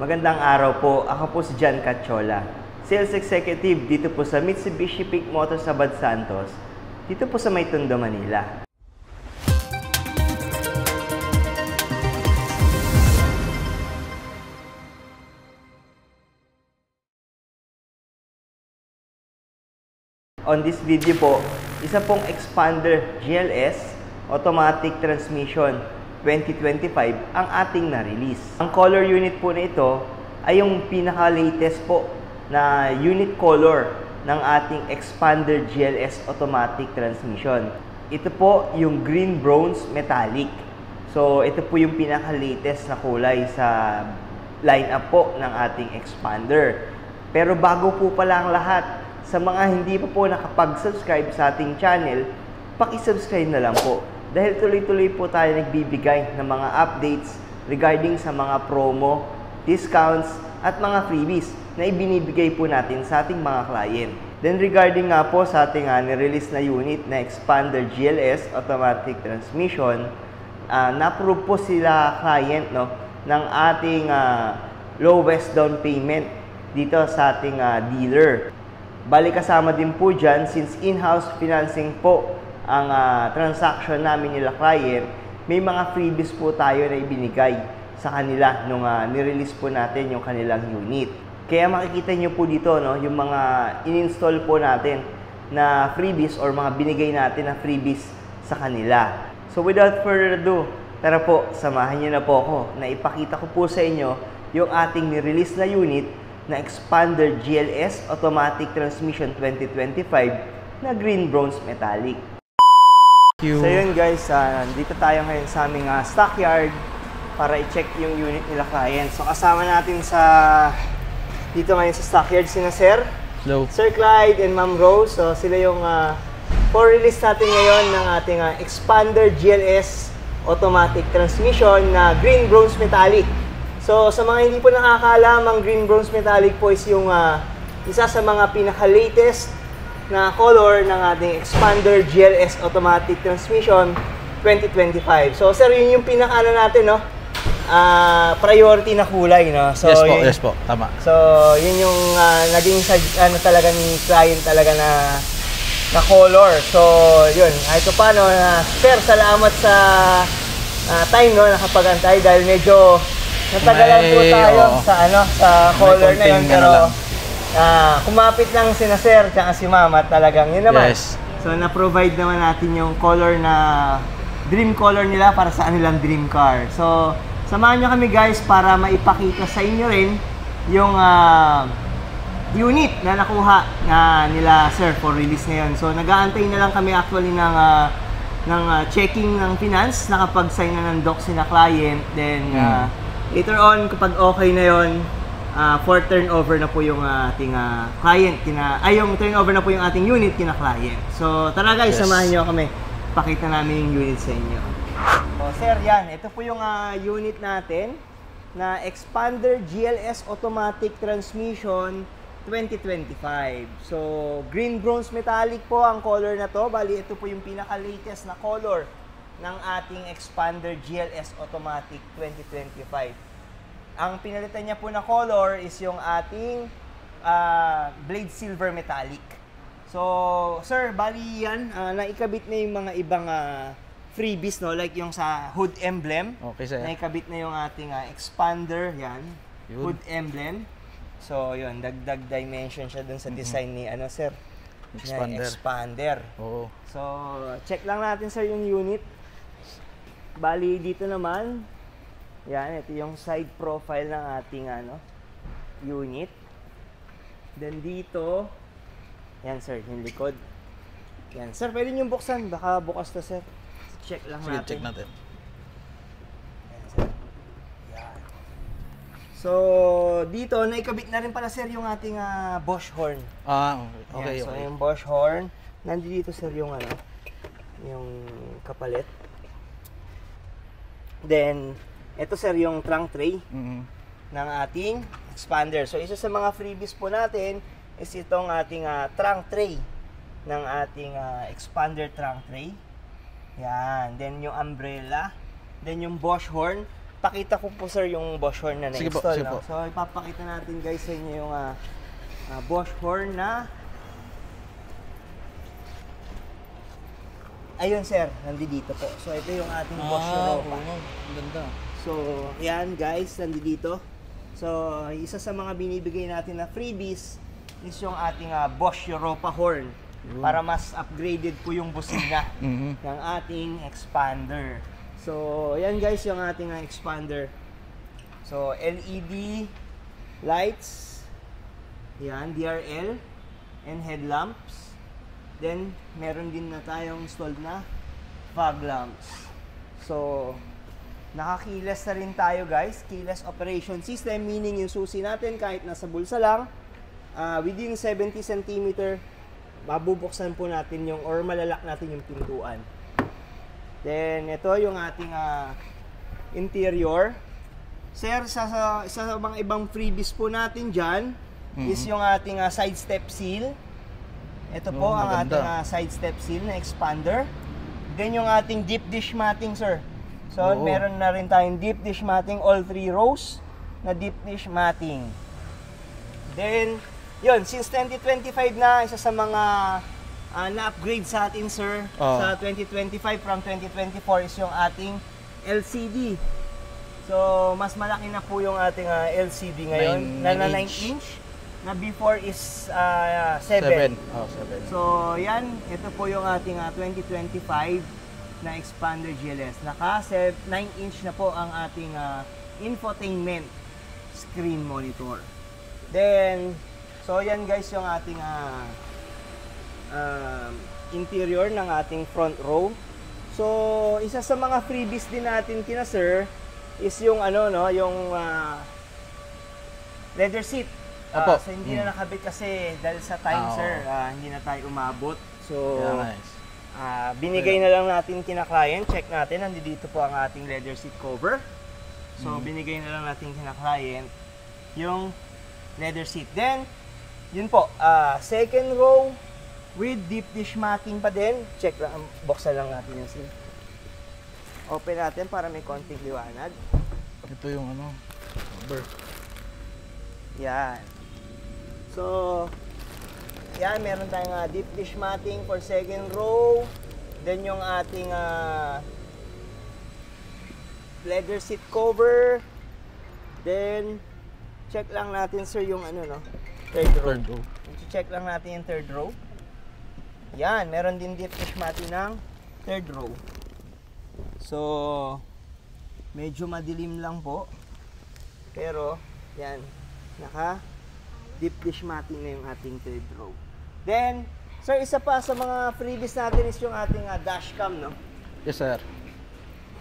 Magandang araw po. Ako po si John Cachola, Sales Executive dito po sa Mitsubishi Peak Motors sa Bad Santos, dito po sa May Tondo, Manila. On this video po, isa pong Expander GLS Automatic Transmission 2025 ang ating na-release. Ang color unit po na ito ay yung pinaka-latest po na unit color ng ating Expander GLS Automatic Transmission. Ito po yung green bronze metallic. So ito po yung pinaka-latest na kulay sa lineup po ng ating Expander. Pero bago po pala ang lahat, sa mga hindi pa po nakapag-subscribe sa ating channel, paki-subscribe na lang po. Dahil tuloy-tuloy po tayo nagbibigay ng mga updates regarding sa mga promo, discounts, at mga freebies na ibinibigay po natin sa ating mga client. Then regarding nga po sa ating nirelease na unit na Expander GLS Automatic Transmission, na-approve po sila client ng ating lowest down payment dito sa ating dealer. Bali kasama din po dyan, since in-house financing po ang transaction namin nila client, may mga freebies po tayo na ibinigay sa kanila nung nirelease po natin yung kanilang unit. Kaya makikita nyo po dito yung mga in-install po natin na freebies or mga binigay natin na freebies sa kanila. So without further ado, tara po, samahan nyo na po ako na ipakita ko po sa inyo yung ating nirelease na unit na Expander GLS Automatic Transmission 2025 na green bronze metallic. So yun guys, dito tayo ngayon sa aming stockyard para i-check yung unit nila client. So kasama natin dito ngayon sa stockyard sina Sir. Hello. Sir Clyde and Ma'am Rose. So sila yung for release natin ngayon ng ating Expander GLS Automatic Transmission na green bronze metallic. So, sa mga hindi po nakakaalam, ang green bronze metallic po is yung isa sa mga pinaka-latest na color ng ating Expander GLS Automatic Transmission 2025. So, sir, yun yung pinaka-ano natin, priority na kulay, no? So, yes po, tama. So, yun yung naging talaga ni client talaga na color. So, yun. Kahit paano, sir, salamat sa time, nakapag-antay dahil medyo natagalan po tayo sa color na yun, pero kumapit lang sina Sir at si Mama talagang yun naman. Yes. So na-provide naman natin yung color na dream color nila para sa kanilang dream car. So samahan nyo kami guys para maipakita sa inyo rin yung unit na nakuha nila Sir for release ngayon. So nag-aantay na lang kami actually ng checking ng finance, nakapag-sign na ng docs na client, then later on, kapag okay na yon, for turnover na po yung ating client, yung turnover na po yung ating unit kina-client. So, tara guys, samahan nyo kami. Pakita namin yung unit sa inyo. So, sir, yan. Ito po yung unit natin na Expander GLS Automatic Transmission 2025. So, green bronze metallic po ang color na to. Bali, ito po yung pinaka-latest na color ng ating Expander GLS Automatic 2025. Ang pinalitan niya po na color is yung ating blade silver metallic. So, sir, bali yan, naikabit na yung mga ibang freebies, like yung sa hood emblem. Okay, sir. Naikabit na yung ating Expander, yan, hood emblem. So, yun, dagdag dimension siya dun sa design ni, sir? Expander. Oo. So, check lang natin, sir, yung unit. Bali, dito naman, yan, ito yung side profile ng ating unit. Then dito, yan sir, yung likod. Yan, sir, pwede nyo buksan. Baka bukas to, sir. Check lang natin. Check natin. Yan, sir. Yan. So, dito, naikabit na rin pala, sir, yung ating Bosch horn. Okay. Yan, so, yung Bosch horn. Nandito, sir, yung yung kapalit. Then, ito sir yung trunk tray ng ating Expander. So, isa sa mga freebies po natin is itong ating trunk tray ng ating Expander trunk tray. Yan. Then, yung umbrella. Then, yung Bosch horn. pakita ko po sir yung Bosch horn na Sige po, na-install. sige No? po. So ipapakita natin guys sa inyo yung Bosch horn na ayun sir, nandito po. So ito yung ating Bosch Europa. Ang ganda. So yan guys, nandito. So isa sa mga binibigay natin na freebies is yung ating Bosch Europa horn para mas upgraded po yung busina ng ating expander. So yan guys yung ating expander. So LED lights, yan DRL and headlamps. Then meron din na tayong installed na fog lamps. So nakakiles na rin tayo guys, keyless operation system, meaning yung susi natin kahit nasa bulsa lang, within 70 cm, mabubuksan po natin yung, or malalak natin yung pintuan. Then ito yung ating interior. Sir, sa mga ibang freebies po natin dyan, is yung ating side step seal. Ito po ang ating side step seal na expander. Then yung ating deep dish matting sir. So meron na rin tayong deep dish matting, all 3 rows na deep dish matting. Then yun, since 2025 na, isa sa mga na-upgrade sa atin sir sa 2025 from 2024 is yung ating LCD. So mas malaki na po yung ating LCD ngayon, na 9 inch. Na before is 7. Oh, 7. So, yan. Ito po yung ating 2025 na Expander GLS. Naka 9-inch na po ang ating infotainment screen monitor. Then, so yan guys yung ating interior ng ating front row. So, isa sa mga freebies din natin kina sir is yung yung leather seat. So hindi na nakabit kasi dahil sa time sir, hindi na tayo umabot. So binigay na lang natin kina client, check natin, nandito po ang ating leather seat cover. So binigay na lang natin kina client yung leather seat. Then yun po, second row with deep dish matting pa din. Check lang, buksan lang natin yung sir. Open natin para may konting liwanag. Ito yung cover. Yan. So, yan, meron tayong deep dish matting for second row. Then yung ating leather seat cover. Then, check lang natin sir yung third row. Check lang natin yung third row. Yan, meron din deep dish matting ng third row. So, medyo madilim lang po. Pero, yan, naka deep dish matting na yung ating third row. Then, sir, isa pa sa mga freebies natin is yung ating dashcam, no? Yes, sir.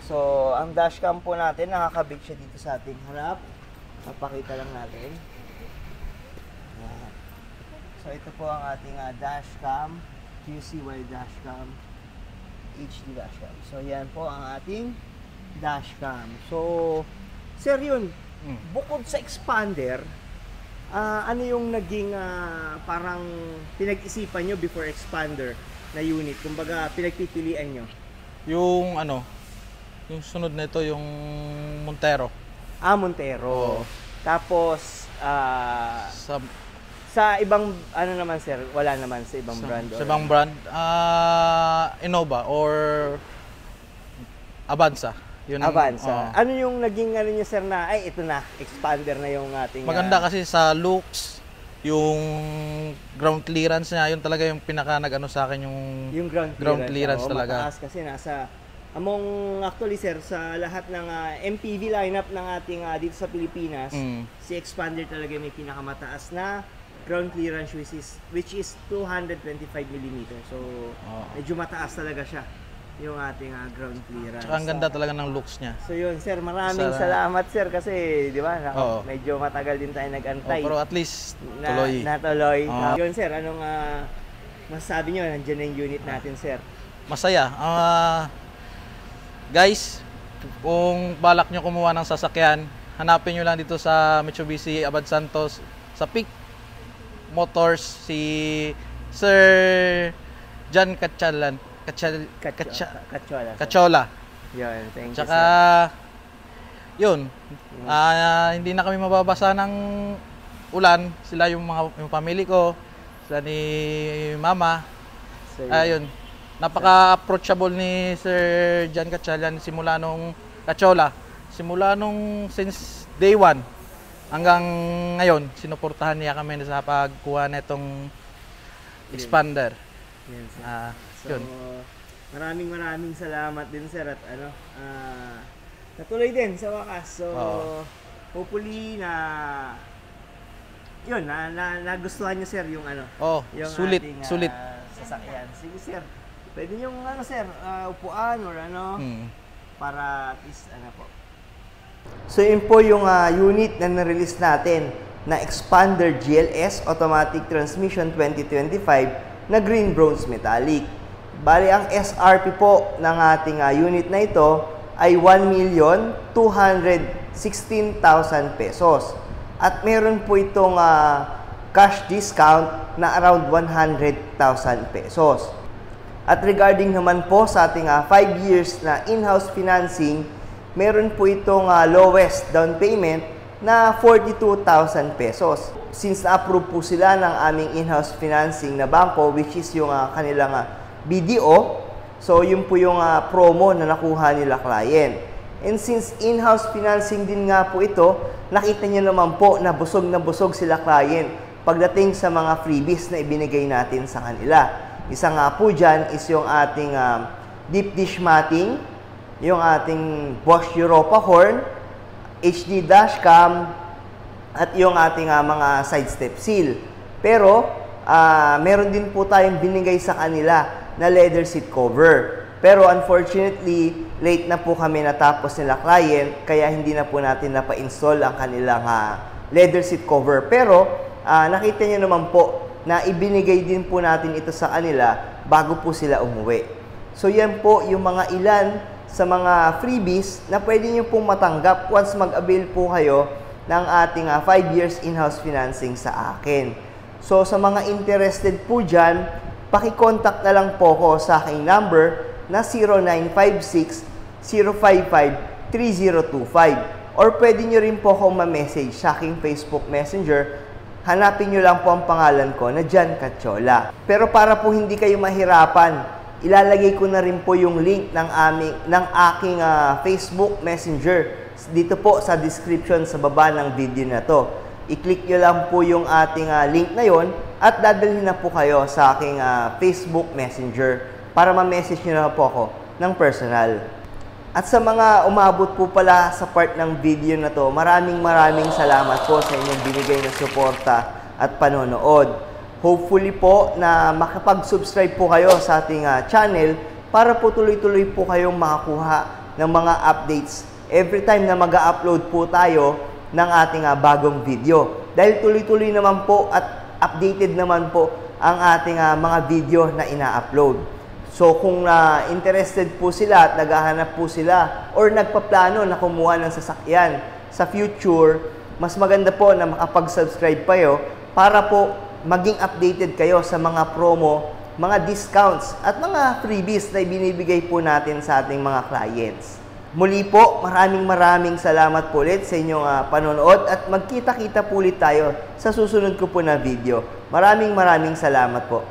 So, ang dashcam po natin, nakakabit siya dito sa ating harap. Papakita lang natin. Yan. So, ito po ang ating dashcam, QCY dashcam, HD dashcam. So, yan po ang ating dashcam. So, sir, yun, bukod sa expander, ano yung naging parang pinag-isipan nyo before expander na unit? Kumbaga, pinagpipilian nyo? Yung yung sunod na ito, yung Montero. Montero. Tapos, sa ibang, naman sir, wala naman sa ibang brand? Sa ibang brand, Innova or Avanza. Yun Avanza. Ano yung naging niya sir na, ay ito na, expander na yung ating... Maganda kasi sa looks, yung ground clearance niya, yun talaga yung pinaka sa akin yung ground clearance talaga. Mataas kasi nasa, actually sir, sa lahat ng MPV lineup ng ating dito sa Pilipinas, si expander talaga may pinakamataas na ground clearance which is 225mm. So, medyo mataas talaga siya yung ating ground clearance. Tsaka ang ganda talaga ng looks niya. So yun sir, maraming salamat sir kasi di ba medyo matagal din tayo nag-antay. Pero at least tuloy. Natuloy. Yun sir, anong masasabi nyo? Nandiyan na yung unit natin sir. Masaya. Guys, kung balak nyo kumuha ng sasakyan, hanapin nyo lang dito sa Mitsubishi Abad Santos sa Peak Motors si Sir John Cachola. Yun, thank you Tsaka, yun, hindi na kami mababasa ng ulan. Sila yung yung family ko, sila ni mama. So, Ayun, napaka-approachable ni Sir John Gatchalian simula nung simula nung since day one hanggang ngayon, sinuportahan niya kami sa pagkuha nitong expander. yan, sir. So, Yun. maraming salamat din, sir, at natuloy din sa wakas. So, hopefully nagustuhan niyo, sir, yung yung sulit, ating, sulit. sasakyan. Sige, sir. Pwede niyo sir, upuan or para at least po. So, yun po yung unit na na-release natin na Expander GLS Automatic Transmission 2025 na green bronze metallic. Bali, ang SRP po ng ating unit na ito ay 1,216,000 pesos. At meron po itong cash discount na around 100,000 pesos. At regarding naman po sa ating 5 years na in-house financing, meron po itong lowest down payment na 42,000 pesos. Since na-approve po sila ng aming in-house financing na bangko, which is yung kanilang BDO, so yun po yung promo na nakuha nila client. And since in-house financing din nga po ito, nakita nyo naman po na busog sila client pagdating sa mga freebies na ibinigay natin sa kanila. Isa nga po dyan is yung ating deep dish matting, yung ating Bosch Europa horn, HD dashcam, at yung ating mga side step seal. Pero, meron din po tayong binigay sa kanila na leather seat cover. Pero unfortunately, late na po kami natapos nila client, kaya hindi na po natin napa-install ang kanilang leather seat cover. Pero, nakita nyo naman po na ibinigay din po natin ito sa kanila bago po sila umuwi. So, yan po yung mga ilan sa mga freebies na pwede nyo pong matanggap once mag-avail po kayo ng ating 5 years in-house financing sa akin. So, sa mga interested po dyan, paki-contact na lang po ko sa aking number na 0956-055-3025. Or pwede nyo rin po akong ma-message sa aking Facebook Messenger. Hanapin nyo lang po ang pangalan ko na John Gatchola. Pero para po hindi kayo mahirapan, ilalagay ko na rin po yung link ng aking Facebook Messenger dito po sa description sa baba ng video na to. I-click nyo lang po yung ating link na yon at dadalhin na po kayo sa aking Facebook Messenger para ma-message nyo na po ako ng personal. At sa mga umabot po pala sa part ng video na to, maraming salamat po sa inyong binigay na suporta at panonood. Hopefully po na makapag-subscribe po kayo sa ating channel para po tuloy-tuloy po kayong makakuha ng mga updates every time na mag-upload po tayo ng ating bagong video. Dahil tuloy-tuloy naman po at updated naman po ang ating mga video na ina-upload. So kung interested po sila at naghahanap po sila or nagpaplano na kumuha ng sasakyan sa future, mas maganda po na makapag-subscribe kayo para po maging updated kayo sa mga promo, mga discounts at mga freebies na ibinibigay po natin sa ating mga clients. Muli po, maraming salamat po ulit sa inyong panonood at magkita-kita po ulit tayo sa susunod ko po na video. Maraming salamat po.